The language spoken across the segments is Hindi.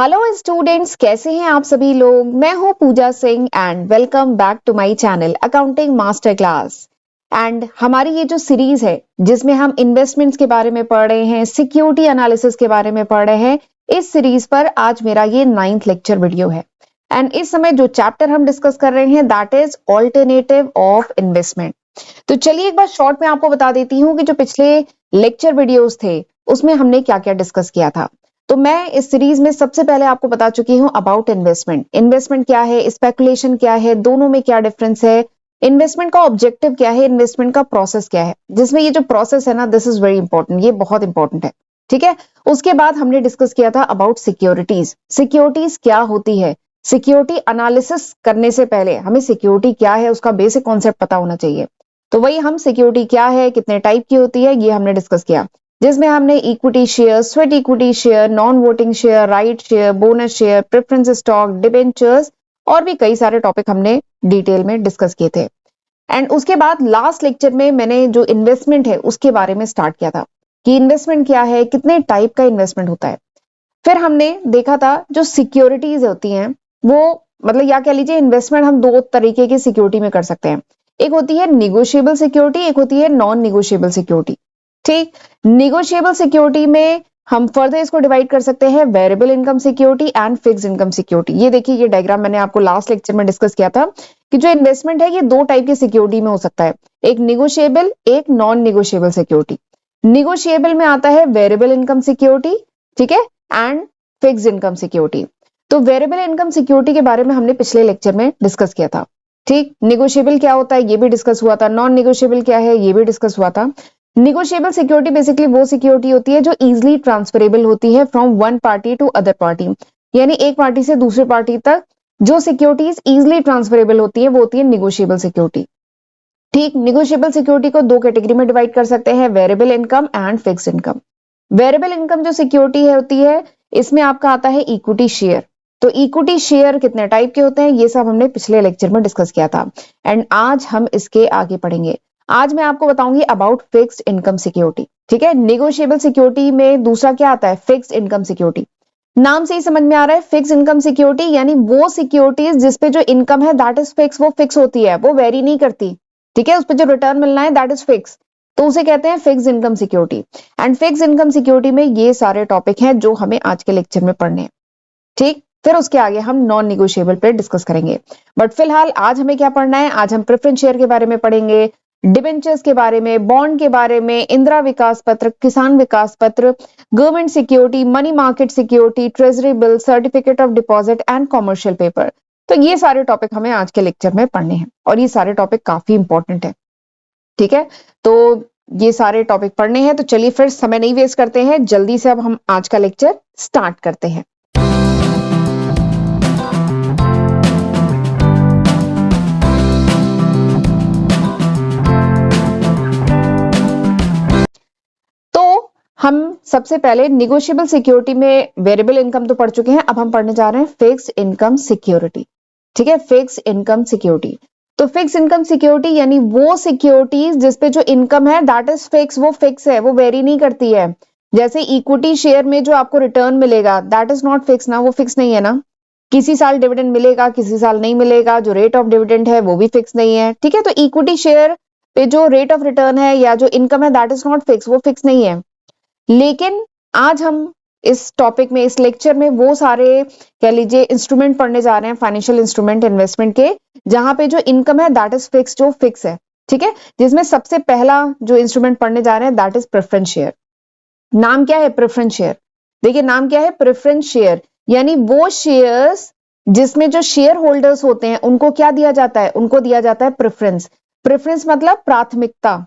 हेलो स्टूडेंट्स, कैसे हैं आप सभी लोग। मैं हूं Pooja Singh and welcome back to my channel accounting master class. And हमारी ये जो सीरीज है जिसमें हम इन्वेस्टमेंट्स के बारे में पढ़ रहे हैं, सिक्योरिटी एनालिसिस के बारे में पढ़ रहे हैं, इस सीरीज पर आज मेरा ये 9th लेक्चर वीडियो है। एंड इस समय जो चैप्टर हम डिस्कस कर रहे हैं that is alternative of investment. तो चलिए एक बार शॉर्ट में आपको बता देती हूँ कि जो पिछले लेक्चर वीडियोस थे उसमें हमने क्या क्या डिस्कस किया था। तो मैं इस सीरीज में सबसे पहले आपको बता चुकी हूं अबाउट इन्वेस्टमेंट। इन्वेस्टमेंट क्या है, स्पेकुलेशन क्या है, दोनों में क्या डिफरेंस है, इन्वेस्टमेंट का ऑब्जेक्टिव क्या है, इन्वेस्टमेंट का प्रोसेस क्या है, जिसमें ये जो प्रोसेस है ना दिस इज वेरी इंपॉर्टेंट, ये बहुत इंपॉर्टेंट है। ठीक है। उसके बाद हमने डिस्कस किया था अबाउट सिक्योरिटीज। सिक्योरिटीज क्या होती है, सिक्योरिटी एनालिसिस करने से पहले हमें सिक्योरिटी क्या है उसका बेसिक कॉन्सेप्ट पता होना चाहिए। तो वही हम सिक्योरिटी क्या है, कितने टाइप की होती है, ये हमने डिस्कस किया, जिसमें हमने equity share, sweat equity share, non voting share, right share, bonus share, preference stock, debentures और भी कई सारे टॉपिक हमने डिटेल में डिस्कस किए थे। एंड उसके बाद लास्ट लेक्चर में मैंने जो इन्वेस्टमेंट है उसके बारे में स्टार्ट किया था कि इन्वेस्टमेंट क्या है, कितने टाइप का इन्वेस्टमेंट होता है। फिर हमने देखा था जो सिक्योरिटीज होती हैं वो, मतलब या कह लीजिए इन्वेस्टमेंट हम दो तरीके की सिक्योरिटी में कर सकते हैं। एक होती है निगोशिएबल सिक्योरिटी, एक होती है नॉन निगोशिएबल सिक्योरिटी। ठीक। निगोशिएबल सिक्योरिटी में हम फर्दर इसको डिवाइड कर सकते हैं variable income security and fixed income security. ये देखिए, ये डायग्राम मैंने आपको लास्ट लेक्चर में डिस्कस किया था कि जो इन्वेस्टमेंट है ये दो टाइप की सिक्योरिटी में हो सकता है, एक निगोशिएबल, एक नॉन निगोशिएबल सिक्योरिटी। निगोशिएबल में आता है वेरिएबल इनकम सिक्योरिटी, ठीक है, एंड फिक्स्ड इनकम सिक्योरिटी। तो वेरिएबल इनकम सिक्योरिटी के बारे में हमने पिछले लेक्चर में डिस्कस किया था। ठीक। निगोशिएबल क्या होता है ये भी डिस्कस हुआ था, नॉन निगोशिएबल क्या है ये भी डिस्कस हुआ था। निगोशिएबल सिक्योरिटी बेसिकली वो सिक्योरिटी होती है जो इजीली ट्रांसफरेबल होती है from one party to other party, यानी एक पार्टी से दूसरी पार्टी तक जो सिक्योरिटीज इजीली ट्रांसफरेबल होती है वो होती है निगोशिएबल सिक्योरिटी। ठीक। निगोशिएबल सिक्योरिटी को दो कैटेगरी में डिवाइड कर सकते हैं, variable income and fixed income. Variable income जो सिक्योरिटी है होती है इसमें आपका आता है इक्विटी शेयर। तो इक्विटी शेयर कितने टाइप के होते हैं ये सब हमने पिछले लेक्चर में डिस्कस किया था एंड आज हम इसके आगे पढ़ेंगे। आज मैं आपको बताऊंगी अबाउट फिक्स्ड इनकम सिक्योरिटी। ठीक है। नेगोशिएबल सिक्योरिटी में दूसरा क्या आता है, फिक्स्ड इनकम सिक्योरिटी। नाम से ही समझ में आ रहा है, फिक्स्ड इनकम सिक्योरिटी यानी वो सिक्योरिटीज जिसपे जो इनकम है दैट इज फिक्स, वो फिक्स होती है, वो वेरी नहीं करती। ठीक है। उस पर जो रिटर्न मिलना है दैट इज फिक्स, तो उसे कहते हैं fixed income security. And fixed income security में ये सारे टॉपिक हैं जो हमें आज के लेक्चर में पढ़ने हैं। ठीक। फिर उसके आगे हम नॉन निगोशिएबल पे डिस्कस करेंगे, बट फिलहाल आज हमें क्या पढ़ना है, आज हम प्रेफरेंस शेयर के बारे में पढ़ेंगे, डिबेंचर्स के बारे में, बॉन्ड के बारे में, इंदिरा विकास पत्र, किसान विकास पत्र, government security, money market security, treasury bill, certificate of deposit and commercial paper. तो ये सारे टॉपिक हमें आज के लेक्चर में पढ़ने हैं और ये सारे टॉपिक काफी इंपॉर्टेंट है। ठीक है। तो ये सारे टॉपिक पढ़ने हैं, तो चलिए फिर समय नहीं वेस्ट करते हैं, जल्दी से अब हम आज का लेक्चर स्टार्ट करते हैं। हम सबसे पहले निगोशिएबल सिक्योरिटी में वेरिएबल इनकम तो पढ़ चुके हैं, अब हम पढ़ने जा रहे हैं फिक्स्ड इनकम सिक्योरिटी। ठीक है। फिक्स्ड इनकम सिक्योरिटी, तो फिक्स इनकम सिक्योरिटी यानी वो सिक्योरिटीज जिसपे जो इनकम है दैट इज फिक्स, वो फिक्स है, वो वेरी नहीं करती है। जैसे इक्विटी शेयर में जो आपको रिटर्न मिलेगा दैट इज नॉट फिक्स ना, वो फिक्स नहीं है ना, किसी साल डिविडेंड मिलेगा किसी साल नहीं मिलेगा, जो रेट ऑफ डिविडेंड है वो भी फिक्स नहीं है। ठीक है। तो इक्विटी शेयर पे जो रेट ऑफ रिटर्न है या जो इनकम है दैट इज नॉट फिक्स, वो फिक्स नहीं है। लेकिन आज हम इस टॉपिक में, इस लेक्चर में वो सारे कह लीजिए इंस्ट्रूमेंट पढ़ने जा रहे हैं, फाइनेंशियल इंस्ट्रूमेंट इन्वेस्टमेंट के, जहां पे जो इनकम है दैट इज फिक्स, जो फिक्स है। ठीक है। जिसमें सबसे पहला जो इंस्ट्रूमेंट पढ़ने जा रहे हैं दैट इज प्रेफरेंस शेयर। नाम क्या है, प्रेफरेंस शेयर। देखिए नाम क्या है, प्रेफरेंस शेयर, यानी वो शेयर्स जिसमें जो शेयर होल्डर्स होते हैं उनको क्या दिया जाता है, उनको दिया जाता है प्रेफरेंस। प्रेफरेंस मतलब प्राथमिकता,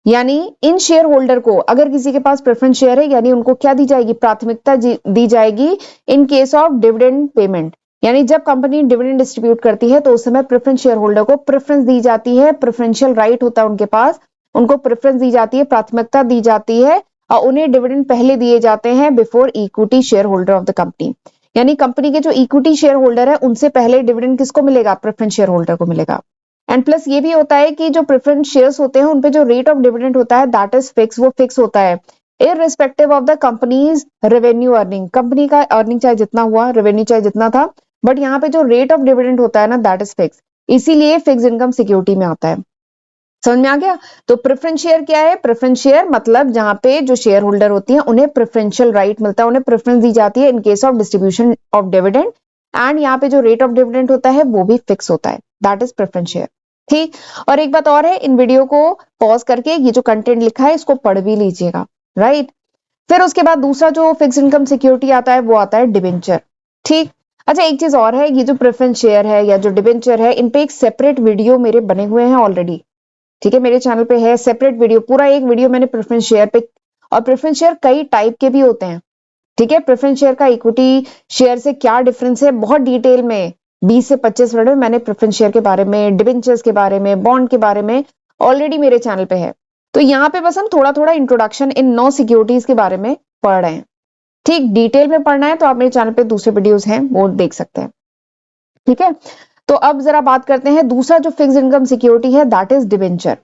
यानी इन शेयर होल्डर को अगर किसी के पास प्रेफरेंस शेयर है यानी उनको क्या दी जाएगी, प्राथमिकता दी जाएगी in case of dividend payment. यानी जब कंपनी डिविडेंड डिस्ट्रीब्यूट करती है तो उस समय प्रेफरेंस शेयर होल्डर को प्रेफरेंस दी जाती है, प्रेफरेंशियल राइट होता है उनके पास, उनको प्रेफरेंस दी जाती है, प्राथमिकता दी जाती है और उन्हें डिविडेंड पहले दिए जाते हैं before equity share holder of the company. यानी कंपनी के जो इक्विटी शेयर होल्डर है उनसे पहले डिविडेंड किसको मिलेगा, प्रेफरेंस शेयर होल्डर को मिलेगा। एंड प्लस ये भी होता है कि जो प्रेफरेंस शेयर्स होते हैं उनपे जो रेट ऑफ डिविडेंड होता है दैट इज फिक्स, वो फिक्स होता है। Irrespective of the companies revenue earning, company का अर्निंग चाहे जितना हुआ, रेवेन्यू चाहे जितना था, बट यहाँ पे जो रेट ऑफ डिविडेंड होता है ना, दैट इज फिक्स, इसीलिए फिक्स इनकम सिक्योरिटी में आता है। समझ में आ गया? तो प्रेफरेंस शेयर क्या है? प्रेफरेंस शेयर मतलब जहां पे जो शेयर होल्डर होती है उन्हें प्रेफरेंशियल राइट मिलता है, उन्हें प्रेफरेंस दी जाती है in case of distribution of dividend, and यहाँ पे जो रेट ऑफ डिविडेंड होता है वो भी फिक्स होता है, दैट इज प्रेफरेंस शेयर। ठीक, और एक बात और है, इन वीडियो को पॉज करके ये जो कंटेंट लिखा है इसको पढ़ भी लीजिएगा, राइट। फिर उसके बाद दूसरा जो फिक्स इनकम सिक्योरिटी आता है वो आता है डिबेंचर। ठीक, अच्छा एक चीज और है, ये जो प्रेफरेंस शेयर है या जो डिबेंचर है, इन पे एक सेपरेट वीडियो मेरे बने हुए हैं ऑलरेडी। ठीक है, मेरे चैनल पे है सेपरेट वीडियो, पूरा एक वीडियो मैंने प्रेफरेंस शेयर पे, और प्रेफरेंस शेयर कई टाइप के भी होते हैं। ठीक है, प्रेफरेंस शेयर का इक्विटी शेयर से क्या डिफरेंस है, बहुत डिटेल में 20 से 25 मिनट में मैंने प्रेफरेंस शेयर के बारे में, डिबेंचर्स के बारे में, बॉन्ड के बारे में ऑलरेडी मेरे चैनल पे है। तो यहाँ पे बस हम थोड़ा थोड़ा इंट्रोडक्शन इन 9 सिक्योरिटीज के बारे में पढ़ रहे हैं। ठीक, डिटेल में पढ़ना है तो आप मेरे चैनल पे दूसरे वीडियोस हैं वो देख सकते हैं। ठीक है, तो अब जरा बात करते हैं दूसरा जो फिक्स इनकम सिक्योरिटी है, दैट इज डिबेंचर।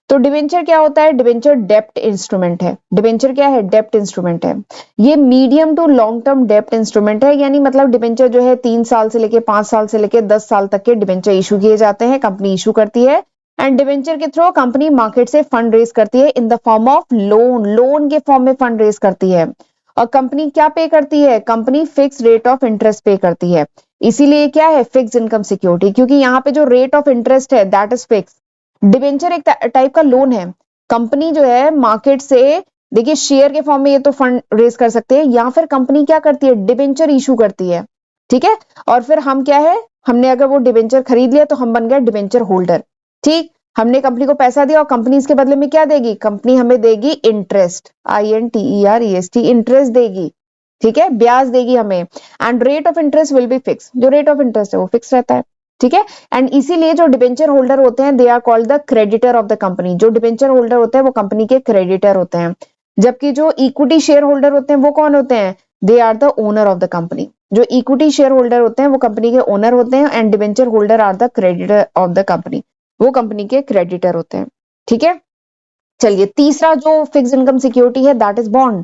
तो डिबेंचर क्या होता है? डिबेंचर डेप्ट इंस्ट्रूमेंट है। डिबेंचर क्या है? डेप्ट इंस्ट्रूमेंट है। ये मीडियम टू लॉन्ग टर्म डेप्ट इंस्ट्रूमेंट है, यानी मतलब डिबेंचर जो है 3 साल से लेके 5 साल से लेके 10 साल तक के डिबेंचर इशू किए जाते हैं, कंपनी इशू करती है, एंड डिबेंचर के थ्रू कंपनी मार्केट से फंड रेज करती है in the form of loan, loan के फॉर्म में फंड रेज करती है। और कंपनी क्या पे करती है? Company fix rate of interest पे करती है, इसीलिए क्या है? फिक्स इनकम सिक्योरिटी, क्योंकि यहाँ पे जो रेट ऑफ इंटरेस्ट है दैट इज फिक्स। डिबेंचर एक टाइप का लोन है, कंपनी जो है मार्केट से, देखिए शेयर के फॉर्म में ये तो फंड रेज कर सकते हैं, या फिर कंपनी क्या करती है? डिबेंचर इशू करती है। ठीक है, और फिर हम क्या है, हमने अगर वो डिबेंचर खरीद लिया तो हम बन गए डिबेंचर होल्डर। ठीक, हमने कंपनी को पैसा दिया और कंपनी इसके बदले में क्या देगी? कंपनी हमें देगी इंटरेस्ट, INTEREST, इंटरेस्ट देगी। ठीक है, ब्याज देगी हमें, and rate of interest will be fix, जो रेट ऑफ इंटरेस्ट है वो फिक्स रहता है। ठीक है, एंड इसीलिए जो डिबेंचर होल्डर होते हैं they are called the creditor of the company. जो डिबेंचर होल्डर होते हैं वो कंपनी के क्रेडिटर होते हैं, जबकि जो इक्विटी शेयर होल्डर होते हैं वो कौन होते हैं? They are the owner of the company. जो इक्विटी शेयर होल्डर होते हैं वो कंपनी के ओनर होते हैं, and debenture holder are the creditor of the company, वो कंपनी के क्रेडिटर होते हैं। ठीक है, चलिए तीसरा जो फिक्स इनकम सिक्योरिटी है दैट इज बॉन्ड।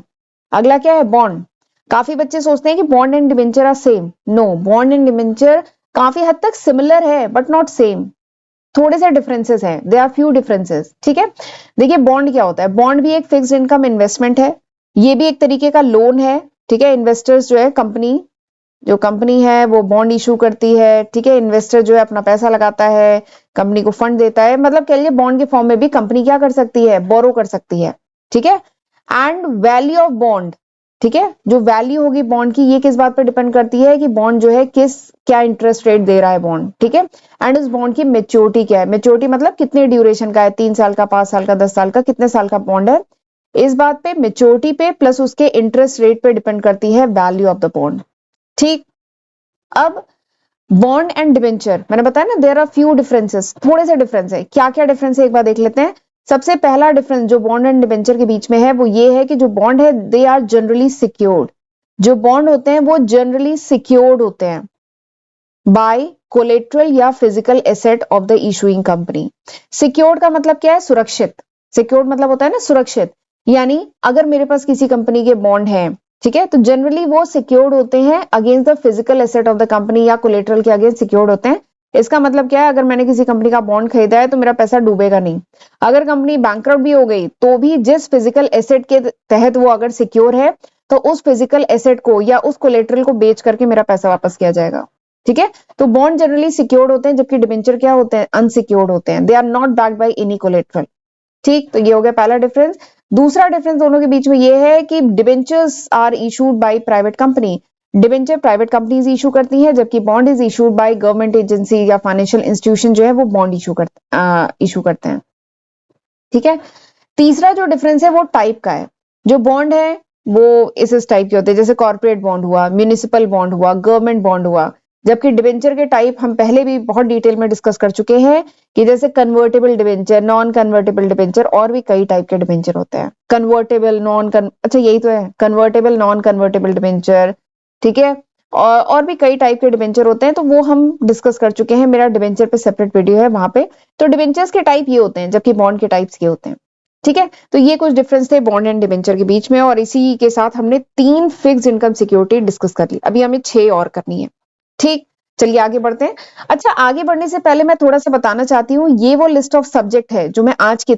अगला क्या है? बॉन्ड। काफी बच्चे सोचते हैं कि bond and debenture are same. No, bond and debenture काफी हद तक सिमिलर है बट नॉट सेम, थोड़े से डिफरेंसेस हैं, देयर आर फ्यू डिफरेंसेस। ठीक है, देखिए बॉन्ड क्या होता है? बॉन्ड भी एक फिक्स्ड इनकम इन्वेस्टमेंट है, ये भी एक तरीके का लोन है। ठीक है, इन्वेस्टर्स जो है, कंपनी जो कंपनी है वो बॉन्ड इशू करती है। ठीक है, इन्वेस्टर जो है अपना पैसा लगाता है, कंपनी को फंड देता है, मतलब कह लीजिए बॉन्ड के फॉर्म में भी कंपनी क्या कर सकती है? बोरो कर सकती है। ठीक है, एंड वैल्यू ऑफ बॉन्ड, ठीक है, जो वैल्यू होगी बॉन्ड की ये किस बात पर डिपेंड करती है कि बॉन्ड जो है किस, क्या इंटरेस्ट रेट दे रहा है बॉन्ड। ठीक है, एंड उस बॉन्ड की मेच्योरिटी क्या है? मेच्योरिटी मतलब कितने ड्यूरेशन का है, 3 साल का, 5 साल का, 10 साल का, कितने साल का बॉन्ड है, इस बात पे, मेच्योरिटी पे प्लस उसके इंटरेस्ट रेट पे डिपेंड करती है वैल्यू ऑफ द बॉन्ड। ठीक, अब बॉन्ड एंड डिबेंचर मैंने बताया ना, देयर आर फ्यू डिफरेंसेस, थोड़े से डिफरेंस है। क्या क्या डिफरेंस है एक बार देख लेते हैं। सबसे पहला डिफरेंस जो बॉन्ड एंड डिबेंचर के बीच में है वो ये है कि जो बॉन्ड है दे आर जनरली सिक्योर्ड, जो बॉन्ड होते हैं वो जनरली सिक्योर्ड होते हैं बाय कोलेट्रल या physical asset of the issuing company. Secured का मतलब क्या है? सुरक्षित। सिक्योर्ड मतलब होता है ना सुरक्षित, यानी अगर मेरे पास किसी कंपनी के बॉन्ड है, ठीक है, तो जनरली वो सिक्योर्ड होते हैं against the physical asset of the company या कोलेट्रल के अगेंस्ट सिक्योर्ड होते हैं। इसका मतलब क्या है? अगर मैंने किसी कंपनी का बॉन्ड खरीदा है तो मेरा पैसा डूबेगा नहीं। अगर कंपनी बैंकरप्ट भी हो गई तो भी जिस फिजिकल एसेट के तहत वो अगर सिक्योर है तो उस फिजिकल एसेट को या उस कोलेट्रल को बेच करके मेरा पैसा वापस किया जाएगा। ठीक है, तो बॉन्ड जनरली सिक्योर्ड होते हैं, जबकि डिबेंचर क्या होते हैं? अनसिक्योर्ड होते हैं, they are not backed by any collateral. ठीक, तो ये हो गया पहला डिफरेंस। दूसरा डिफरेंस दोनों के बीच में ये है कि debentures are issued by private company, debenture private companies issue करती हैं, जबकि bond is issued by government agency या फाइनेंशियल इंस्टीट्यूशन जो है वो बॉन्ड इशू करते हैं। ठीक है, तीसरा जो डिफरेंस है वो टाइप का है। जो बॉन्ड है वो इस टाइप के होते हैं, जैसे कॉर्पोरेट बॉन्ड हुआ, म्यूनिसिपल बॉन्ड हुआ, गवर्नमेंट बॉन्ड हुआ, जबकि डिबेंचर के टाइप हम पहले भी बहुत डिटेल में डिस्कस कर चुके हैं कि जैसे convertible debenture, non convertible debenture, और भी कई टाइप के डिबेंचर होते हैं। कन्वर्टेबल, अच्छा यही तो है, कन्वर्टेबल, नॉन कन्वर्टेबल डिबेंचर। ठीक है, और भी कई टाइप के डिबेंचर होते हैं, तो वो हम डिस्कस कर चुके हैं, मेरा डिबेंचर पे सेपरेट वीडियो है वहां पे। तो डिबेंचर्स के टाइप ये होते हैं, जबकि बॉन्ड के टाइप्स ये होते हैं। ठीक है, तो ये कुछ डिफरेंस थे बॉन्ड एंड डिबेंचर के बीच में, और इसी के साथ हमने 3 फिक्स्ड इनकम सिक्योरिटी डिस्कस कर ली। अभी हमें 6 और करनी है। ठीक, चलिए आगे बढ़ते हैं। अच्छा, आगे बढ़ने से पहले मैं थोड़ा सा बताना चाहती हूँ, ये वो लिस्ट ऑफ सब्जेक्ट है जो मैं आज की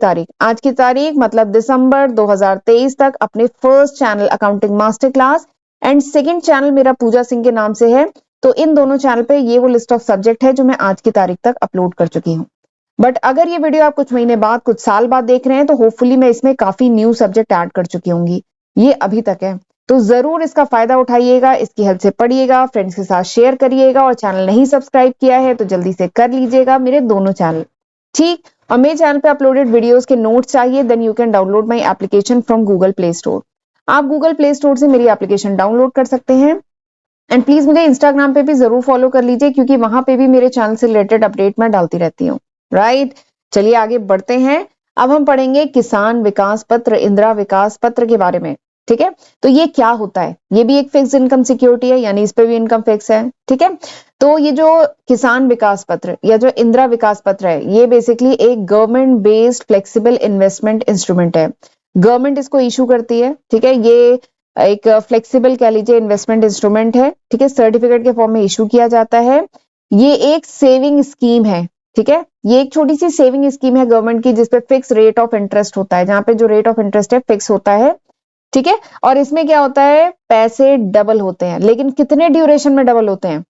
तारीख मतलब दिसंबर 2023 तक अपने first channel accounting master class and second channel मेरा पूजा सिंह के नाम से है, तो इन दोनों चैनल पे ये वो लिस्ट ऑफ सब्जेक्ट है जो मैं आज की तारीख तक अपलोड कर चुकी हूँ। बट अगर ये वीडियो आप कुछ महीने बाद, कुछ साल बाद देख रहे हैं, तो होपफुली मैं इसमें काफी न्यू सब्जेक्ट ऐड कर चुकी होंगी। ये अभी तक है, तो जरूर इसका फायदा उठाइएगा, इसकी हेल्प से पढ़िएगा, फ्रेंड्स के साथ शेयर करिएगा, और चैनल नहीं सब्सक्राइब किया है तो जल्दी से कर लीजिएगा मेरे दोनों चैनल। ठीक, और मेरे चैनल पे अपलोडेड वीडियोस के नोट्स चाहिए, then you can download my application from Google Play Store. आप गूगल प्ले स्टोर से मेरी एप्लीकेशन डाउनलोड कर सकते हैं। एंड प्लीज मुझे इंस्टाग्राम पे भी जरूर फॉलो कर लीजिए, क्योंकि वहां पे भी मेरे चैनल से रिलेटेड अपडेट मैं डालती रहती हूँ। राइट, चलिए आगे बढ़ते हैं। अब हम पढ़ेंगे किसान विकास पत्र, इंदिरा विकास पत्र के बारे में। ठीक है, तो ये क्या होता है? ये भी एक फिक्स इनकम सिक्योरिटी है, यानी इस पे भी इनकम फिक्स है। ठीक है, तो ये जो किसान विकास पत्र या जो इंदिरा विकास पत्र है, ये बेसिकली एक government based flexible investment instrument है। गवर्नमेंट इसको इशू करती है। ठीक है, ये एक फ्लेक्सिबल कह लीजिए इन्वेस्टमेंट इंस्ट्रूमेंट है। ठीक है, सर्टिफिकेट के फॉर्म में इशू किया जाता है। ये एक सेविंग स्कीम है। ठीक है, ये एक छोटी सी सेविंग स्कीम है गवर्नमेंट की, जिसपे फिक्स रेट ऑफ इंटरेस्ट होता है, जहां पे जो रेट ऑफ इंटरेस्ट है फिक्स होता है। ठीक है, और इसमें क्या होता है, पैसे डबल होते हैं, लेकिन कितने ड्यूरेशन में डबल होते हैं?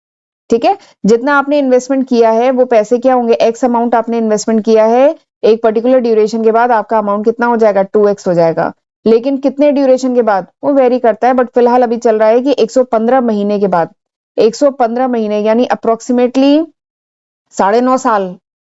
ठीक है, जितना आपने इन्वेस्टमेंट किया है वो पैसे क्या होंगे, एक्स अमाउंट आपने इन्वेस्टमेंट किया है, एक पर्टिकुलर ड्यूरेशन के बाद आपका अमाउंट कितना हो जाएगा, 2x हो जाएगा। लेकिन कितने ड्यूरेशन के बाद, वो वेरी करता है, बट फिलहाल अभी चल रहा है कि 115 महीने के बाद, 115 महीने यानी अप्रोक्सीमेटली 9.5 साल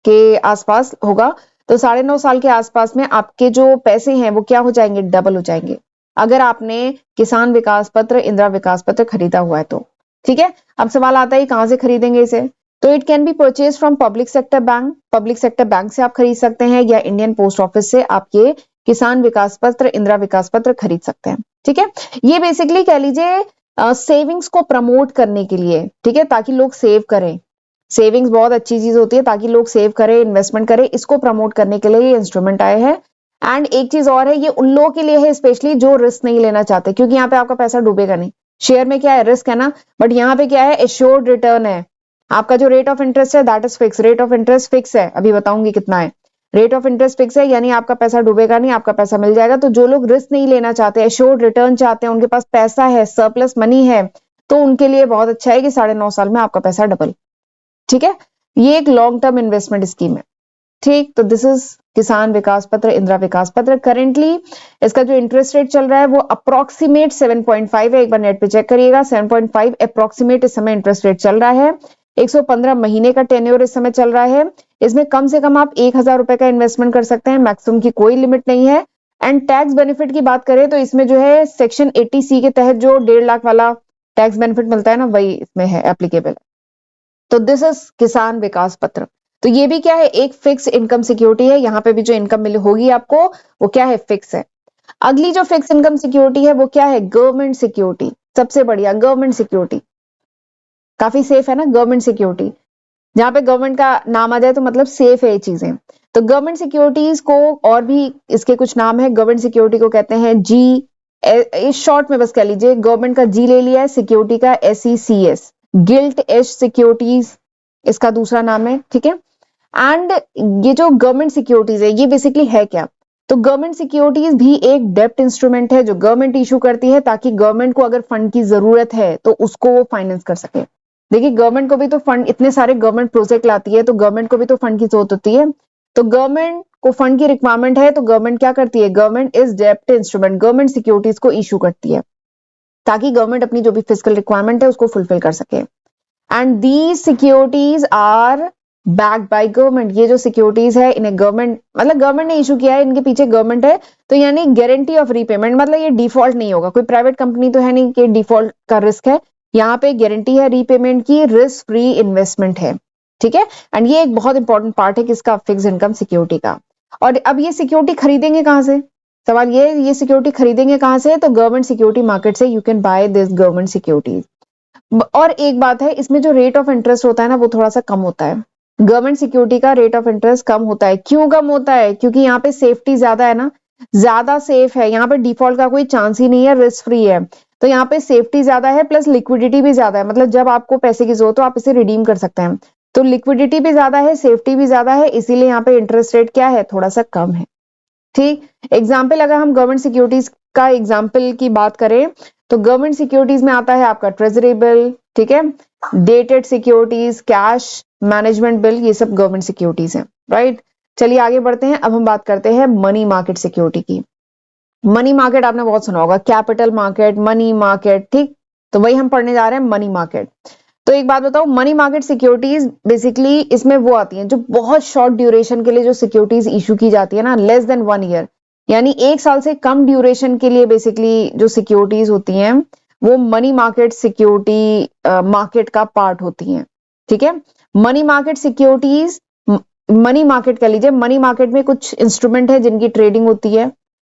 के आसपास होगा। तो 9.5 साल के आसपास में आपके जो पैसे हैं वो क्या हो जाएंगे, डबल हो जाएंगे, अगर आपने किसान विकास पत्र, इंदिरा विकास पत्र खरीदा हुआ है तो। ठीक है, अब सवाल आता है कहां से खरीदेंगे इसे? तो it can be purchase from public sector bank, public sector bank से आप खरीद सकते हैं, या इंडियन पोस्ट ऑफिस से आप ये किसान विकास पत्र, इंदिरा विकास पत्र खरीद सकते हैं। ठीक है, ये बेसिकली कह लीजिए सेविंग्स को प्रमोट करने के लिए, ठीक है, ताकि लोग सेव करें। सेविंग्स बहुत अच्छी चीज होती है, ताकि लोग सेव करें, इन्वेस्टमेंट करें, इसको प्रमोट करने के लिए ये इंस्ट्रूमेंट आए हैं। एंड एक चीज और है, ये उन लोगों के लिए है स्पेशली जो रिस्क नहीं लेना चाहते, क्योंकि यहाँ पे आपका पैसा डूबेगा नहीं। शेयर में क्या है, रिस्क है ना, बट यहाँ पे क्या है, एश्योर्ड रिटर्न है। आपका जो रेट ऑफ इंटरेस्ट है that is fix, rate of interest fix है, अभी बताऊंगी कितना है। रेट ऑफ इंटरेस्ट फिक्स है, यानी आपका पैसा डूबेगा नहीं, आपका पैसा मिल जाएगा। तो जो लोग रिस्क नहीं लेना चाहते, एश्योर्ड रिटर्न चाहते हैं, उनके पास पैसा है, सरप्लस मनी है, तो उनके लिए बहुत अच्छा है कि 9.5 साल में आपका पैसा डबल। ठीक है, ये एक लॉन्ग टर्म इन्वेस्टमेंट स्कीम है। ठीक, तो दिस इज किसान विकास पत्र, इंदिरा विकास पत्र। करेंटली इसका जो इंटरेस्ट रेट चल रहा है वो अप्रोक्सीमेट 7.5 है, एक बार नेट पे चेक करिएगा, 7.5 अप्रोक्सीमेट इस समय इंटरेस्ट रेट चल रहा है। 115 महीने का टेन्योर इस समय चल रहा है। इसमें कम से कम आप 1,000 रुपए का इन्वेस्टमेंट कर सकते हैं, मैक्सिमम की कोई लिमिट नहीं है। एंड टैक्स बेनिफिट की बात करें तो इसमें जो है सेक्शन 80C के तहत जो 1.5 लाख वाला टैक्स बेनिफिट मिलता है ना, वही इसमें है एप्लीकेबल। तो दिस इज किसान विकास पत्र। तो ये भी क्या है, एक फिक्स इनकम सिक्योरिटी है। यहाँ पे भी जो इनकम मिल होगी आपको वो क्या है, फिक्स है। अगली जो फिक्स इनकम सिक्योरिटी है वो क्या है, गवर्नमेंट सिक्योरिटी। सबसे बढ़िया गवर्नमेंट सिक्योरिटी, काफी सेफ है ना गवर्नमेंट सिक्योरिटी। जहां पे गवर्नमेंट का नाम आ जाए तो मतलब सेफ है ये चीजें। तो गवर्नमेंट सिक्योरिटीज को और भी इसके कुछ नाम है। गवर्नमेंट सिक्योरिटी को कहते हैं जी, इस शॉर्ट में बस कह लीजिए, गवर्नमेंट का जी ले लिया है, सिक्योरिटी का SECS, गिल्ट एज सिक्योरिटीज इसका दूसरा नाम है। ठीक है, एंड ये जो गवर्नमेंट सिक्योरिटीज है ये बेसिकली है क्या, तो गवर्नमेंट सिक्योरिटीज भी एक डेप्ट इंस्ट्रूमेंट है जो गवर्नमेंट इशू करती है, ताकि गवर्नमेंट को अगर फंड की जरूरत है तो उसको वो फाइनेंस कर सके। देखिए गवर्नमेंट को भी तो फंड, इतने सारे गवर्नमेंट प्रोजेक्ट लाती है तो गवर्नमेंट को भी तो फंड की जरूरत होती है। तो गवर्नमेंट को फंड की रिक्वायरमेंट है तो गवर्नमेंट क्या करती है, गवर्नमेंट इज डेप्ट इंस्ट्रूमेंट, गवर्नमेंट सिक्योरिटीज को इशू करती है, ताकि गवर्नमेंट अपनी जो भी फिजिकल रिक्वायरमेंट है उसको फुलफिल कर सके। And these securities are backed by government. ये जो सिक्योरिटीज है इन्हें गवर्नमेंट, मतलब गवर्नमेंट ने इशू किया है, इनके पीछे गवर्नमेंट है, तो यानी गारंटी ऑफ रीपेमेंट, मतलब ये डिफॉल्ट नहीं होगा। कोई प्राइवेट कंपनी तो है नहीं कि डिफॉल्ट का रिस्क है, यहाँ पे गारंटी है रीपेमेंट की, रिस्क फ्री इन्वेस्टमेंट है। ठीक है, एंड ये एक बहुत इंपॉर्टेंट पार्ट है किसका, फिक्स इनकम सिक्योरिटी का। और अब ये सिक्योरिटी खरीदेंगे कहां से, सवाल ये सिक्योरिटी खरीदेंगे कहां से, तो गवर्नमेंट सिक्योरिटी मार्केट से you can by this government securities. और एक बात है, इसमें जो रेट ऑफ इंटरेस्ट होता है ना वो थोड़ा सा कम होता है। गवर्नमेंट सिक्योरिटी का रेट ऑफ इंटरेस्ट कम होता है। क्यों कम होता है, क्योंकि यहाँ पे सेफ्टी ज्यादा है ना, ज्यादा सेफ है, यहाँ पे डिफॉल्ट का कोई चांस ही नहीं है, रिस्क फ्री है, तो यहाँ पे सेफ्टी ज्यादा है प्लस लिक्विडिटी भी ज्यादा है, मतलब जब आपको पैसे की जरूरत हो आप इसे रिडीम कर सकते हैं। तो लिक्विडिटी भी ज्यादा है, सेफ्टी भी ज्यादा है, इसीलिए यहाँ पे इंटरेस्ट रेट क्या है, थोड़ा सा कम है। ठीक, एग्जाम्पल अगर हम गवर्नमेंट सिक्योरिटीज का एग्जाम्पल की बात करें तो गवर्नमेंट सिक्योरिटीज में आता है आपका ट्रेजरी बिल, ठीक है, dated securities, cash management bill, ये सब गवर्नमेंट सिक्योरिटीज हैं, राइट। चलिए आगे बढ़ते हैं, अब हम बात करते हैं मनी मार्केट सिक्योरिटी की। मनी मार्केट आपने बहुत सुना होगा, कैपिटल मार्केट, मनी मार्केट, ठीक, तो वही हम पढ़ने जा रहे हैं, मनी मार्केट। तो एक बात बताओ, मनी मार्केट सिक्योरिटीज बेसिकली इसमें वो आती हैं जो बहुत शॉर्ट ड्यूरेशन के लिए जो सिक्योरिटीज इशू की जाती है ना, लेस देन 1 ईयर, यानी 1 साल से कम ड्यूरेशन के लिए बेसिकली जो सिक्योरिटीज होती हैं वो मनी मार्केट सिक्योरिटी मार्केट का पार्ट होती हैं, ठीक है। Money market securities, money market कह लीजिए, मनी मार्केट में कुछ इंस्ट्रूमेंट है जिनकी ट्रेडिंग होती है,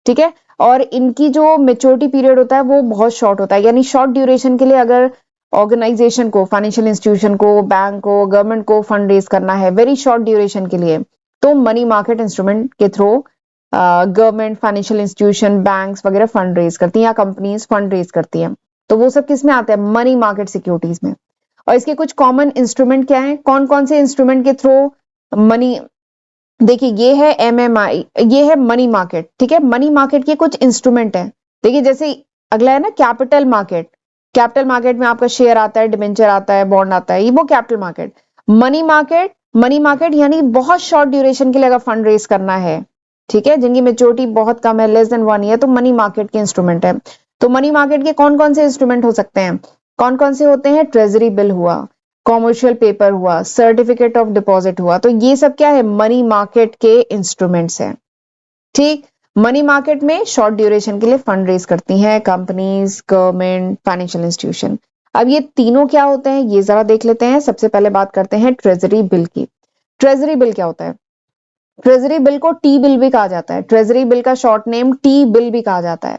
ठीक है, और इनकी जो मेच्योरिटी पीरियड होता है वो बहुत शॉर्ट होता है, यानी शॉर्ट ड्यूरेशन के लिए अगर ऑर्गेनाइजेशन को, फाइनेंशियल इंस्टीट्यूशन को, बैंक को, गवर्नमेंट को फंड रेज करना है वेरी शॉर्ट ड्यूरेशन के लिए, तो मनी मार्केट इंस्ट्रूमेंट के through government, financial institution, banks वगैरह फंड रेज करती हैं या कंपनीज फंड रेज करती हैं। तो वो सब किस में आते हैं, मनी मार्केट सिक्योरिटीज में। और इसके कुछ कॉमन इंस्ट्रूमेंट क्या है, कौन कौन से इंस्ट्रूमेंट के थ्रू मनी, देखिए ये है एमएमआई, ये है मनी मार्केट, ठीक है। मनी मार्केट के कुछ इंस्ट्रूमेंट है, देखिए जैसे अगला है ना कैपिटल मार्केट, कैपिटल मार्केट में आपका शेयर आता है, डिबेंचर आता है, बॉन्ड आता है, ये वो capital market. Money market, money market यानी बहुत शॉर्ट ड्यूरेशन के लिए अगर फंड रेज करना है, ठीक है, जिनकी मेच्योरिटी बहुत कम है, लेस देन 1 ईयर, तो मनी मार्केट के इंस्ट्रूमेंट है। तो मनी मार्केट के कौन कौन से इंस्ट्रूमेंट हो सकते हैं, कौन कौन से होते हैं, ट्रेजरी बिल हुआ, कॉमर्शियल पेपर हुआ, सर्टिफिकेट ऑफ डिपॉजिट हुआ, तो ये सब क्या है, मनी मार्केट के इंस्ट्रूमेंट्स हैं, ठीक। मनी मार्केट में शॉर्ट ड्यूरेशन के लिए फंड रेज करती हैं कंपनीज, गवर्नमेंट, फाइनेंशियल इंस्टीट्यूशन। अब ये तीनों क्या होते हैं ये जरा देख लेते हैं। सबसे पहले बात करते हैं ट्रेजरी बिल की। ट्रेजरी बिल क्या होता है, ट्रेजरी बिल को टी बिल भी कहा जाता है, ट्रेजरी बिल का शॉर्ट नेम टी बिल भी कहा जाता है।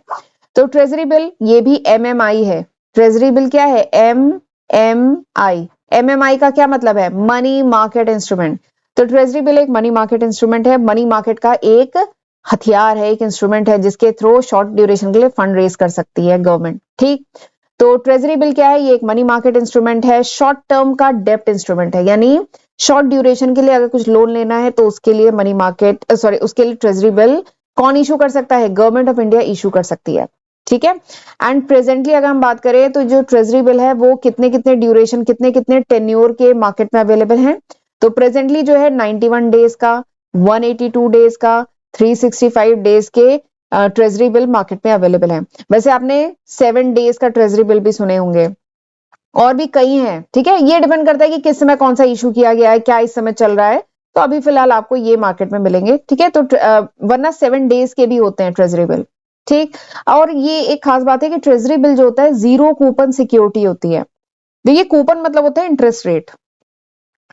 तो ट्रेजरी बिल ये भी एमएमआई है, ट्रेजरी बिल क्या है, एमएमआई। एमएमआई का क्या मतलब है, मनी मार्केट इंस्ट्रूमेंट। तो ट्रेजरी बिल एक मनी मार्केट इंस्ट्रूमेंट है, मनी मार्केट का एक हथियार है, एक इंस्ट्रूमेंट है जिसके थ्रू शॉर्ट ड्यूरेशन के लिए फंड रेज कर सकती है गवर्नमेंट, ठीक। तो ट्रेजरी बिल क्या है, ये एक मनी मार्केट इंस्ट्रूमेंट है, शॉर्ट टर्म का डेप्ट इंस्ट्रूमेंट है, यानी शॉर्ट ड्यूरेशन के लिए अगर कुछ लोन लेना है तो उसके लिए मनी मार्केट सॉरी उसके लिए ट्रेजरी बिल कौन इशू कर सकता है, गवर्नमेंट ऑफ इंडिया इशू कर सकती है, ठीक है। एंड प्रेजेंटली अगर हम बात करें तो जो ट्रेजरी बिल है वो कितने कितने ड्यूरेशन, कितने कितने टेन्योर के मार्केट में अवेलेबल है। तो प्रेजेंटली जो है 91 डेज का, 182 डेज का, 365 डेज के ट्रेजरी बिल मार्केट में अवेलेबल है। वैसे आपने 7 डेज का ट्रेजरी बिल भी सुने होंगे, और भी कई हैं, ठीक है। ये डिपेंड करता है कि किस समय कौन सा इशू किया गया है, क्या इस समय चल रहा है, तो अभी फिलहाल आपको ये मार्केट में मिलेंगे, ठीक है। तो वरना 7 डेज के भी होते हैं ट्रेजरी बिल, ठीक। और ये एक खास बात है कि ट्रेजरी बिल जो होता है जीरो कूपन सिक्योरिटी होती है। देखिए कूपन मतलब होता है इंटरेस्ट रेट,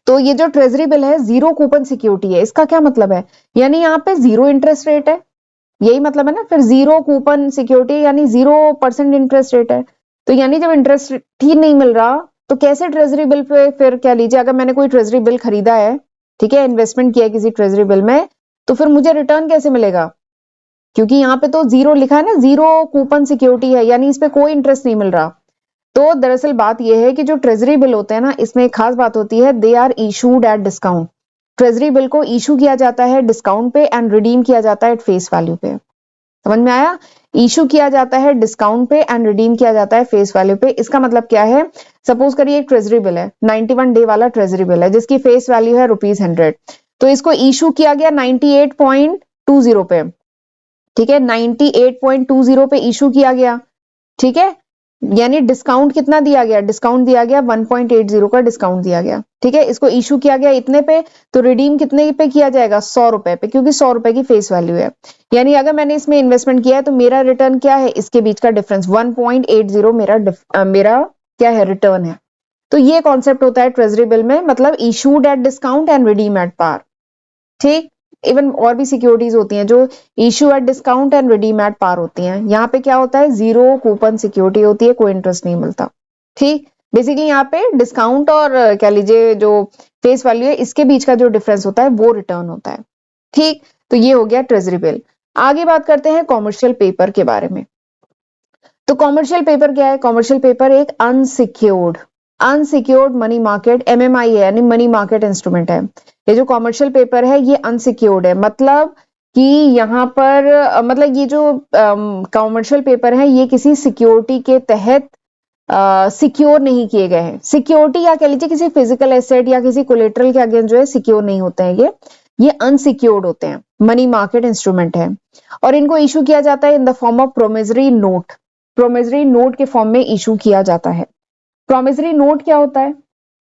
तो ये जो ट्रेजरी बिल है जीरो कूपन सिक्योरिटी है। इसका क्या मतलब है, यानी यहाँ पे जीरो इंटरेस्ट रेट है, यही मतलब है ना, फिर जीरो कूपन सिक्योरिटी यानी 0% इंटरेस्ट रेट है। तो यानी जब इंटरेस्ट ही नहीं मिल रहा तो कैसे ट्रेजरी बिल पे, फिर क्या लीजिए अगर मैंने कोई ट्रेजरी बिल खरीदा है, ठीक है, इन्वेस्टमेंट किया है किसी ट्रेजरी बिल में, तो फिर मुझे रिटर्न कैसे मिलेगा, क्योंकि यहाँ पे तो जीरो लिखा है ना, जीरो कूपन सिक्योरिटी है, यानी इस पे कोई इंटरेस्ट नहीं मिल रहा। तो दरअसल बात यह है कि जो ट्रेजरी बिल होते हैं ना, इसमें एक खास बात होती है, they are issued at discount. Treasury bill को इशू किया जाता है डिस्काउंट पे एंड रिडीम किया जाता है एट फेस वैल्यू पे। समझ में आया, इशू किया जाता है डिस्काउंट पे एंड रिडीम किया जाता है फेस वैल्यू पे। इसका मतलब क्या है, सपोज करिए एक ट्रेजरी बिल है, 91 डे वाला ट्रेजरी बिल है जिसकी फेस वैल्यू है ₹100, तो इसको इशू किया गया 98.20 पे, ठीक है, 98.20 पे इशू किया गया, ठीक है, यानी डिस्काउंट कितना दिया गया, डिस्काउंट दिया गया 1.80 का डिस्काउंट दिया गया, ठीक है। इसको इशू किया गया इतने पे, तो रिडीम कितने पे किया जाएगा, ₹100 पे, क्योंकि ₹100 की फेस वैल्यू है। यानी अगर मैंने इसमें इन्वेस्टमेंट किया है तो मेरा रिटर्न क्या है, इसके बीच का डिफरेंस 1.80 मेरा क्या है, रिटर्न है। तो ये कॉन्सेप्ट होता है ट्रेजरी बिल में, मतलब issued at discount and redeem at par, ठीक। इवन और भी सिक्योरिटीज होती हैं जो issue at discount and redeem at par होती हैं। यहाँ पे क्या होता है, जीरो कूपन सिक्योरिटी होती है, कोई इंटरेस्ट नहीं मिलता, ठीक। बेसिकली यहाँ पे डिस्काउंट और कह लीजिए जो फेस वैल्यू है इसके बीच का जो डिफरेंस होता है वो रिटर्न होता है, ठीक। तो ये हो गया ट्रेजरी बिल। आगे बात करते हैं कॉमर्शियल पेपर के बारे में। तो कॉमर्शियल पेपर क्या है? कॉमर्शियल पेपर एक अनसिक्योर्ड मनी मार्केट MMI है, यानी मनी मार्केट इंस्ट्रूमेंट है। ये जो कॉमर्शियल पेपर है ये अनसिक्योर्ड है, मतलब कि यहाँ पर मतलब ये जो कॉमर्शियल पेपर है ये किसी सिक्योरिटी के तहत सिक्योर नहीं किए गए हैं। सिक्योरिटी या कह लीजिए किसी फिजिकल एसेट या किसी कोलेटरल के अगेंस्ट जो है सिक्योर नहीं होते हैं, ये अनसिक्योर्ड होते हैं, मनी मार्केट इंस्ट्रूमेंट है। और इनको इशू किया जाता है in the form of promissory note. Promissory note के फॉर्म में इशू किया जाता है। प्रोमिसरी नोट क्या होता है?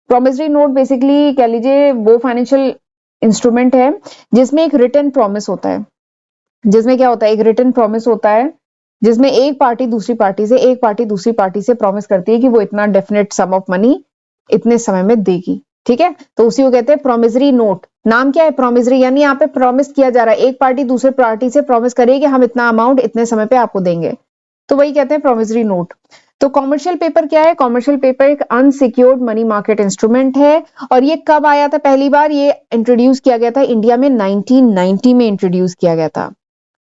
प्रोमिसरी नोट बेसिकली कह लीजिए वो फाइनेंशियल इंस्ट्रूमेंट है जिसमें एक रिटन प्रॉमिस होता है। जिसमें क्या होता है? एक रिटन प्रॉमिस होता है जिसमें एक पार्टी दूसरी पार्टी से प्रॉमिस करती है कि वो इतना डेफिनेट सम ऑफ मनी इतने समय में देगी। ठीक है, तो उसी को कहते हैं प्रोमिसरी नोट। नाम क्या है? प्रोमिसरी, यानी यहाँ पे प्रॉमिस किया जा रहा है, एक पार्टी दूसरे पार्टी से प्रॉमिस करेगी कि हम इतना अमाउंट इतने समय पे आपको देंगे, तो वही कहते हैं प्रोमिसरी नोट। तो कॉमर्शियल पेपर क्या है? कॉमर्शियल पेपर एक अनसिक्योर्ड मनी मार्केट इंस्ट्रूमेंट है। और ये कब आया था? पहली बार ये इंट्रोड्यूस किया गया था इंडिया में 1990 में इंट्रोड्यूस किया गया था।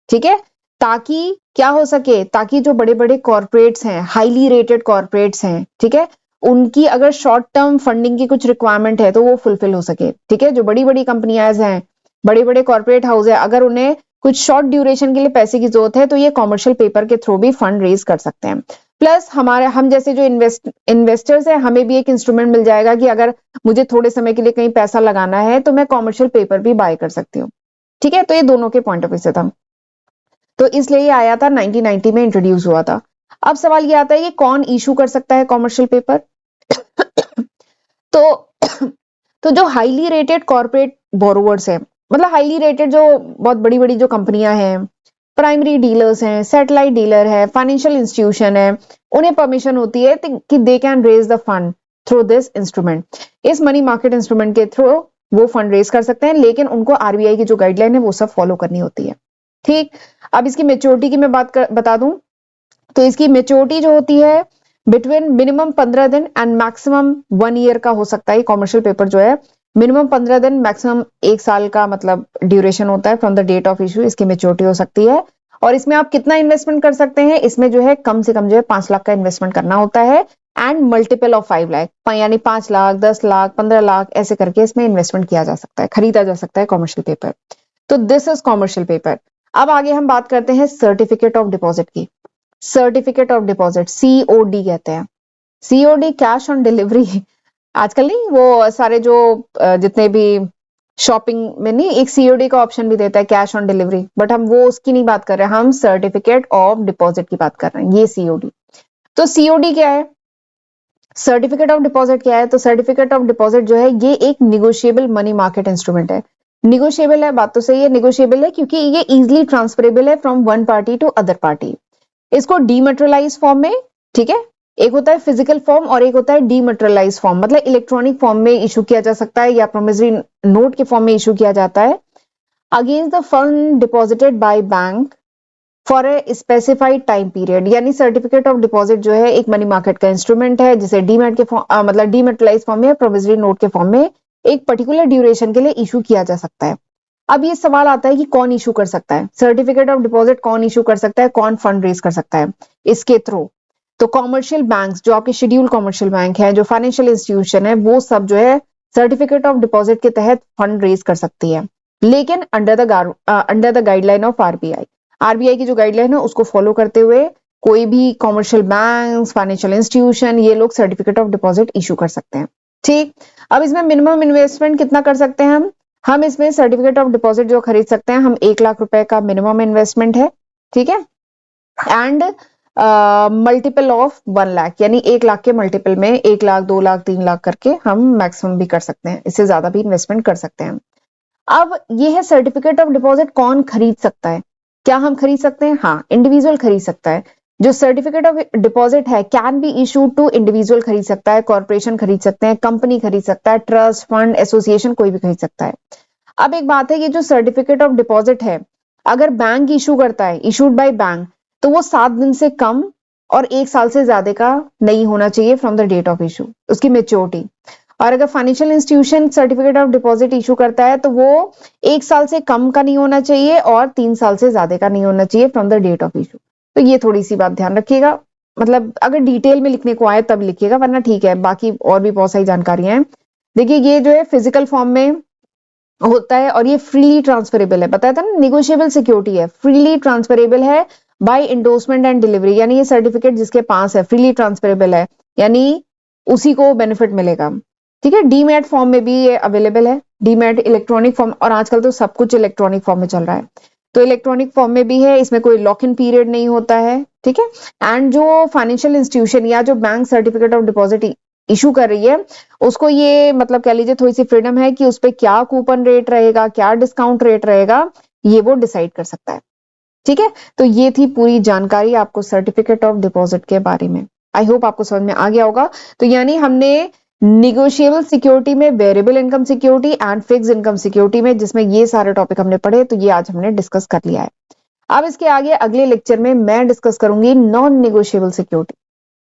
ठीक है, ताकि क्या हो सके, ताकि जो बड़े बड़े कॉर्पोरेट्स हैं, हाईली रेटेड कॉर्पोरेट्स हैं, ठीक है, उनकी अगर शॉर्ट टर्म फंडिंग की कुछ रिक्वायरमेंट है तो वो फुलफिल हो सके। ठीक है, जो बड़ी बड़ी कंपनियां हैं, बड़े बड़े कॉर्पोरेट हाउस है, अगर उन्हें कुछ शॉर्ट ड्यूरेशन के लिए पैसे की जरूरत है तो ये कॉमर्शियल पेपर के थ्रू भी फंड रेज कर सकते हैं। प्लस हम जैसे जो इन्वेस्टर्स हैं, हमें भी एक इंस्ट्रूमेंट मिल जाएगा कि अगर मुझे थोड़े समय के लिए कहीं पैसा लगाना है तो मैं कॉमर्शियल पेपर भी बाय कर सकती हूँ। ठीक है, तो ये दोनों के पॉइंट ऑफ व्यू से था, तो इसलिए ये आया था 1990 में इंट्रोड्यूस हुआ था। अब सवाल ये आता है कि कौन इशू कर सकता है कॉमर्शियल पेपर? तो तो जो हाईली रेटेड कॉर्पोरेट बोरोवर्स हैं, मतलब हाईली रेटेड जो बहुत बड़ी बड़ी जो कंपनियां हैं, प्राइमरी डीलर्स हैं, सैटेलाइट डीलर है, फाइनेंशियल इंस्टीट्यूशन है, उन्हें परमिशन होती है कि they can raise the fund through this instrument. इस मनी मार्केट इंस्ट्रूमेंट के थ्रू वो फंड रेज कर सकते हैं, लेकिन उनको आरबीआई की जो गाइडलाइन है वो सब फॉलो करनी होती है। ठीक, अब इसकी मेच्योरिटी की मैं बता दूं तो इसकी मेच्योरिटी जो होती है बिटवीन मिनिमम 15 दिन एंड मैक्सिमम 1 ईयर का हो सकता है। कॉमर्शियल पेपर जो है मिनिमम 15 दिन, मैक्सिमम 1 साल का मतलब ड्यूरेशन होता है from the date of issue, इसकी मेच्योरिटी हो सकती है। और इसमें आप कितना इन्वेस्टमेंट कर सकते हैं? इसमें जो है कम से कम जो है 5 लाख का इन्वेस्टमेंट करना होता है एंड मल्टीपल ऑफ 5 लाख, यानी 5 लाख, 10 लाख, 15 लाख ऐसे करके इसमें इन्वेस्टमेंट किया जा सकता है, खरीदा जा सकता है कॉमर्शियल पेपर। तो दिस इज कॉमर्शियल पेपर। अब आगे हम बात करते हैं सर्टिफिकेट ऑफ डिपॉजिट की। सर्टिफिकेट ऑफ डिपॉजिट, COD कहते हैं। COD, cash on delivery. आजकल नहीं, वो सारे जो जितने भी शॉपिंग में नहीं एक COD का ऑप्शन भी देता है, कैश ऑन डिलीवरी, बट हम वो उसकी नहीं बात कर रहे हैं, हम सर्टिफिकेट ऑफ डिपॉजिट की बात कर रहे हैं, ये COD। तो COD क्या है? सर्टिफिकेट ऑफ डिपॉजिट क्या है? तो सर्टिफिकेट ऑफ डिपॉजिट जो है ये एक निगोशिएबल मनी मार्केट इंस्ट्रूमेंट है। निगोशिएबल है, बात तो सही है, निगोशिएबल है क्योंकि ये इजिली ट्रांसफरेबल है from one party to other party. इसको डीमटेरियलाइज फॉर्म में, ठीक है, एक होता है फिजिकल फॉर्म और एक होता है डीमटेरियलाइज फॉर्म, मतलब इलेक्ट्रॉनिक फॉर्म में इशू किया जा सकता है या प्रोमिसरी नोट के फॉर्म में इशू किया जाता है against the fund deposited by bank for a specified time period. यानी सर्टिफिकेट ऑफ डिपॉजिट जो है एक मनी मार्केट का इंस्ट्रूमेंट है जिसे डीमेट के फॉर्म मतलब डीमेटेरियलाइज फॉर्म में, प्रोमिसरी नोट के फॉर्म में एक पर्टिकुलर ड्यूरेशन के लिए इशू किया जा सकता है। अब ये सवाल आता है कि कौन इशू कर सकता है सर्टिफिकेट ऑफ डिपॉजिट, कौन इशू कर सकता है, कौन फंड रेज कर सकता है इसके थ्रू? तो कॉमर्शियल बैंक्स, जो आपके शेड्यूल कॉमर्शियल बैंक है, जो फाइनेंशियल इंस्टीट्यूशन है, वो सब जो है सर्टिफिकेट ऑफ डिपॉजिट के तहत फंड रेज कर सकती है, लेकिन under the guideline of RBI. RBI की जो गाइडलाइन है उसको फॉलो करते हुए कोई भी कॉमर्शियल बैंक, फाइनेंशियल इंस्टीट्यूशन, ये लोग सर्टिफिकेट ऑफ डिपॉजिट इशू कर सकते हैं। ठीक, अब इसमें मिनिमम इन्वेस्टमेंट कितना कर सकते हैं हम इसमें सर्टिफिकेट ऑफ डिपॉजिट जो खरीद सकते हैं हम 1 लाख रुपए का मिनिमम इन्वेस्टमेंट है। ठीक है, एंड मल्टीपल ऑफ 1 लाख, यानी 1 लाख के मल्टीपल में 1 लाख, 2 लाख, 3 लाख करके हम मैक्सिमम भी कर सकते हैं, इससे ज्यादा भी इन्वेस्टमेंट कर सकते हैं। अब ये है सर्टिफिकेट ऑफ डिपॉजिट कौन खरीद सकता है? क्या हम खरीद सकते हैं? हाँ, इंडिविजुअल खरीद सकता है। जो सर्टिफिकेट ऑफ डिपॉजिट है can be issued to individual खरीद सकता है, कॉर्पोरेशन खरीद सकते हैं, कंपनी खरीद सकता है, ट्रस्ट फंड एसोसिएशन कोई भी खरीद सकता है। अब एक बात है कि जो सर्टिफिकेट ऑफ डिपॉजिट है अगर बैंक इशू करता है, इशूड बाय बैंक, तो वो 7 दिन से कम और 1 साल से ज्यादा का नहीं होना चाहिए from the date of issue, उसकी मेच्योरिटी। और अगर financial institution certificate of deposit issue करता है तो वो 1 साल से कम का नहीं होना चाहिए और 3 साल से ज्यादा का नहीं होना चाहिए from the date of issue. तो ये थोड़ी सी बात ध्यान रखिएगा, मतलब अगर डिटेल में लिखने को आए तब लिखिएगा, वरना ठीक है, बाकी और भी बहुत सारी जानकारियां हैं। देखिए ये जो है फिजिकल फॉर्म में होता है और ये फ्रीली ट्रांसफरेबल है, बताया था ना, निगोशिएबल सिक्योरिटी है, फ्रीली ट्रांसफरेबल है बाय इंडोर्समेंट एंड डिलीवरी, यानी ये सर्टिफिकेट जिसके पास है फ्रीली ट्रांसफरेबल है, यानी उसी को बेनिफिट मिलेगा। ठीक है, डीमैट फॉर्म में भी ये अवेलेबल है, डीमैट इलेक्ट्रॉनिक फॉर्म, और आजकल तो सब कुछ इलेक्ट्रॉनिक फॉर्म में चल रहा है, तो इलेक्ट्रॉनिक फॉर्म में भी है, इसमें कोई लॉक इन पीरियड नहीं होता है। ठीक है, एंड जो फाइनेंशियल इंस्टीट्यूशन या जो bank certificate of deposit issue कर रही है उसको ये मतलब कह लीजिए थोड़ी सी फ्रीडम है कि उस पर क्या कूपन रेट रहेगा, क्या डिस्काउंट रेट रहेगा, ये वो डिसाइड कर सकता है। ठीक है, तो ये थी पूरी जानकारी आपको सर्टिफिकेट ऑफ डिपॉजिट के बारे में। आई होप आपको समझ में आ गया होगा। तो यानी हमने निगोशिएबल सिक्योरिटी में, variable income security and fix income security में, जिसमें ये सारे टॉपिक हमने पढ़े, तो ये आज हमने डिस्कस कर लिया है। अब इसके आगे अगले लेक्चर में मैं डिस्कस करूंगी नॉन निगोशिएबल सिक्योरिटी,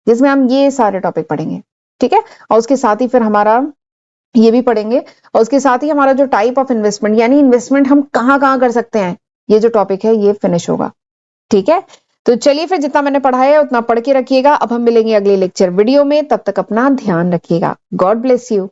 जिसमें हम ये सारे टॉपिक पढ़ेंगे। ठीक है, और उसके साथ ही फिर हमारा ये भी पढ़ेंगे, और उसके साथ ही हमारा जो टाइप ऑफ इन्वेस्टमेंट, यानी इन्वेस्टमेंट हम कहाँ कहाँ कर सकते हैं, ये जो टॉपिक है ये फिनिश होगा। ठीक है, तो चलिए फिर जितना मैंने पढ़ाया है उतना पढ़ के रखिएगा। अब हम मिलेंगे अगले लेक्चर वीडियो में, तब तक अपना ध्यान रखिएगा। God bless you.